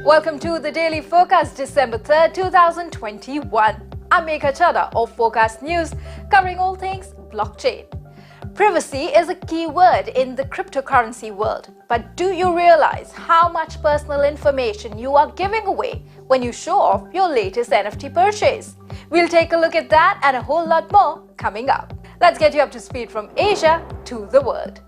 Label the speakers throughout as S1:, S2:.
S1: Welcome to the Daily Forkast, December 3rd, 2021. I'm Megha Chadha of Forkast News, covering all things blockchain. Privacy is a key word in the cryptocurrency world. But do you realize how much personal information you are giving away when you show off your latest NFT purchase? We'll take a look at that and a whole lot more coming up. Let's get you up to speed from Asia to the world.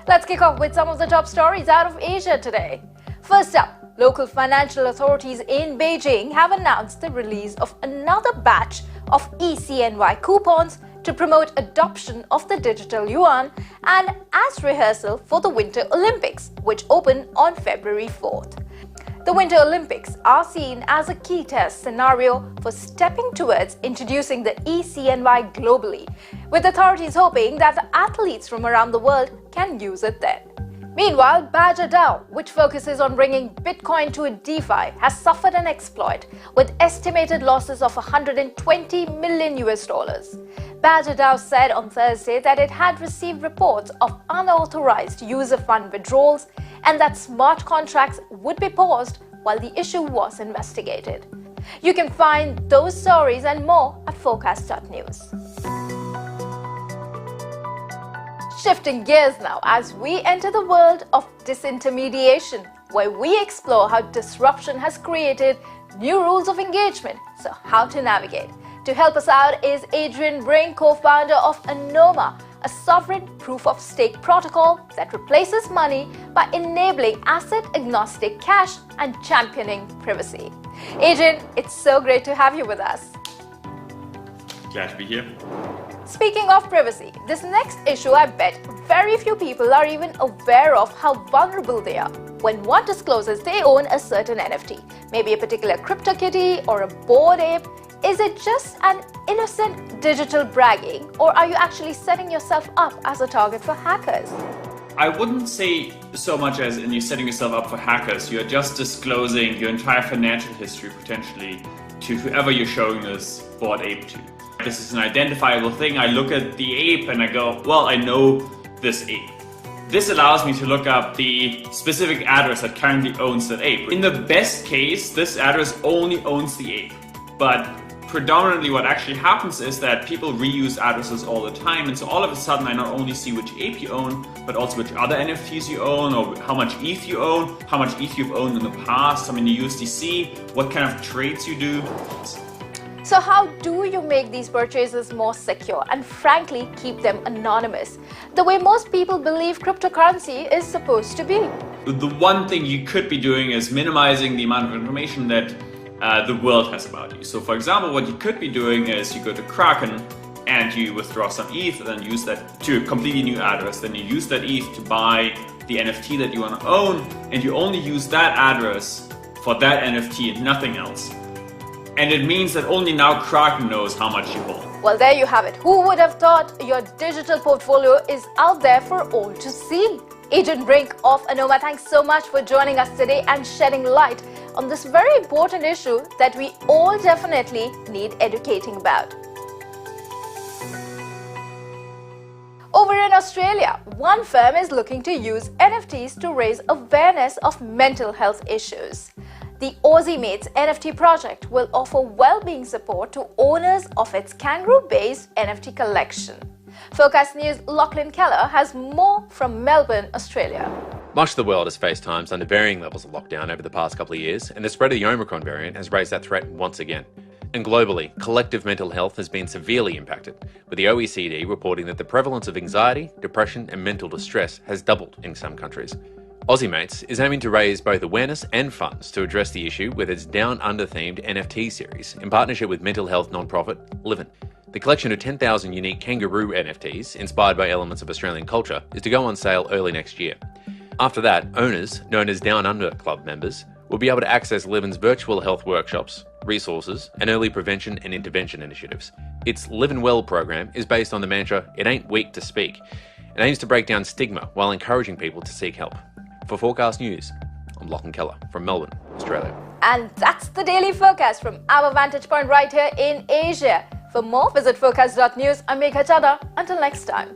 S1: Let's kick off with some of the top stories out of Asia today. First up, local financial authorities in Beijing have announced the release of another batch of eCNY coupons to promote adoption of the digital yuan and as rehearsal for the Winter Olympics, which open on February 4th. The Winter Olympics are seen as a key test scenario for stepping towards introducing the eCNY globally, with authorities hoping that the athletes from around the world can use it then. Meanwhile, BadgerDAO, which focuses on bringing Bitcoin to a DeFi, has suffered an exploit with estimated losses of $120 million. BadgerDAO said on Thursday that it had received reports of unauthorized user fund withdrawals and that smart contracts would be paused while the issue was investigated. You can find those stories and more at Forkast.news. Shifting gears now as we enter the world of disintermediation, where we explore how disruption has created new rules of engagement, so how to navigate. To help us out is Adrian Brink, co-founder of Anoma, a sovereign proof-of-stake protocol that replaces money by enabling asset-agnostic cash and championing privacy. Adrian, it's so great to have you with us.
S2: Glad to be here.
S1: Speaking of privacy, this next issue I bet very few people are even aware of how vulnerable they are. When one discloses they own a certain NFT, maybe a particular CryptoKitty or a Bored Ape, is it just an innocent digital bragging, or are you actually setting yourself up as a target for hackers?
S2: I wouldn't say so much as in you setting yourself up for hackers. You're just disclosing your entire financial history potentially to whoever you're showing this Bored Ape to. This is an identifiable thing. I look at the ape and I go, well, I know this ape. This allows me to look up the specific address that currently owns that ape. In the best case, this address only owns the ape. But predominantly what actually happens is that people reuse addresses all the time. And so all of a sudden I not only see which ape you own, but also which other NFTs you own, or how much ETH you own, how much ETH you've owned in the past, how many USDC, what kind of trades you do.
S1: So how do you make these purchases more secure and frankly keep them anonymous, the way most people believe cryptocurrency is supposed to be?
S2: The one thing you could be doing is minimizing the amount of information that the world has about you. So for example, what you could be doing is you go to Kraken and you withdraw some ETH and then use that to a completely new address. Then you use that ETH to buy the NFT that you want to own, and you only use that address for that NFT and nothing else. And it means that only now Kraken knows how much you hold.
S1: Well, there you have it. Who would have thought your digital portfolio is out there for all to see? Adrian Brink of Anoma, thanks so much for joining us today and shedding light on this very important issue that we all definitely need educating about. Over in Australia, one firm is looking to use NFTs to raise awareness of mental health issues. The AussieMates NFT project will offer well-being support to owners of its kangaroo-based NFT collection. Forkast News' Lachlan Keller has more from Melbourne, Australia.
S3: Much of the world has faced times under varying levels of lockdown over the past couple of years, and the spread of the Omicron variant has raised that threat once again. And globally, collective mental health has been severely impacted, with the OECD reporting that the prevalence of anxiety, depression and mental distress has doubled in some countries. AussieMates is aiming to raise both awareness and funds to address the issue with its Down Under themed NFT series in partnership with mental health non-profit Livin'. The collection of 10,000 unique kangaroo NFTs inspired by elements of Australian culture is to go on sale early next year. After that, owners, known as Down Under Club members, will be able to access Livin's virtual health workshops, resources and early prevention and intervention initiatives. Its Livin' Well program is based on the mantra, "It ain't weak to speak," and aims to break down stigma while encouraging people to seek help. For Forkast News, I'm Lachlan Keller from Melbourne, Australia.
S1: And that's the Daily Forkast from our vantage point right here in Asia. For more, visit Forkast.news. I'm Megha Chadha. Until next time.